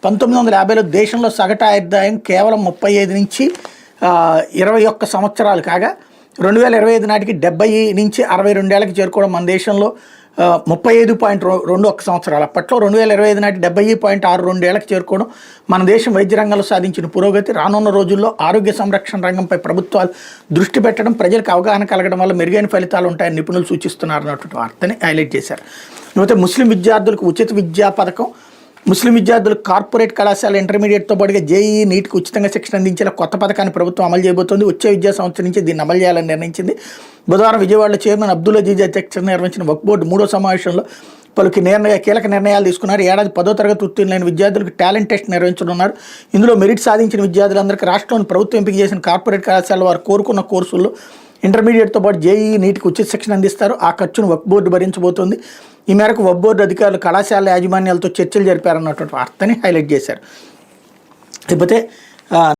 1950లో దేశంలో సగటు ఆదాయం కేవలం 35 నుంచి 21 సంవత్సరాలు కాగా 2025 నాటికి 70 నుంచి 62 ఏళ్ళకి చేరుకోవడం మన దేశంలో 35.21 సంవత్సరాలు. అప్పట్లో 2025 నాటి 70.62 ఏళ్ళకి చేరుకోవడం మన దేశం వైద్య రంగంలో సాధించిన పురోగతి. రానున్న రోజుల్లో ఆరోగ్య సంరక్షణ రంగంపై ప్రభుత్వాలు దృష్టి పెట్టడం, ప్రజలకు అవగాహన కలగడం వల్ల మెరుగైన ఫలితాలు ఉంటాయని నిపుణులు సూచిస్తున్నారు అన్నటువంటి వార్తని హైలైట్ చేశారు. అయితే ముస్లిం విద్యార్థులకు ఉచిత విద్యా పథకం, ముస్లిం విద్యార్థులకు కార్పొరేట్ కళాశాల ఇంటర్మీడియట్తో పాటుగా జేఈఈ నీట్కి ఉచితంగా శిక్షణ అందించేలా కొత్త పథకాన్ని ప్రభుత్వం అమలు చేయబోతోంది. వచ్చే విద్యా సంవత్సరం నుంచి దీన్ని అమలు చేయాలని నిర్ణయించింది. బుధవారం విజయవాడలో చైర్మన్ అబ్దుల్ అజీజ్ అధ్యక్షతన నిర్వహించిన వక్ఫ్ బోర్డు 3వ సమావేశంలో పలు కీలక నిర్ణయాలు తీసుకున్నారు. ఏడాది 10వ తరగతి ఉత్తీర్ణులైన విద్యార్థులకు టాలెంట్ టెస్ట్ నిర్వహించనున్నారు. ఇందులో మెరిట్ సాధించిన విద్యార్థులందరికీ రాష్ట్రంలోని ప్రభుత్వం ఎంపిక చేసిన కార్పొరేట్ కళాశాల వారు కోరుకున్న కోర్సుల్లో ఇంటర్మీడియట్తో పాటు జేఈఈ నీటికి ఉచిత శిక్షణ అందిస్తారు. ఆ ఖర్చును వక్ఫ్ బోర్డు భరించబోతోంది. ఈ మేరకు వక్ఫ్ బోర్డు అధికారులు కళాశాల యాజమాన్యాలతో చర్చలు జరిపారన్నటువంటి వార్తని హైలైట్ చేశారు. లేకపోతే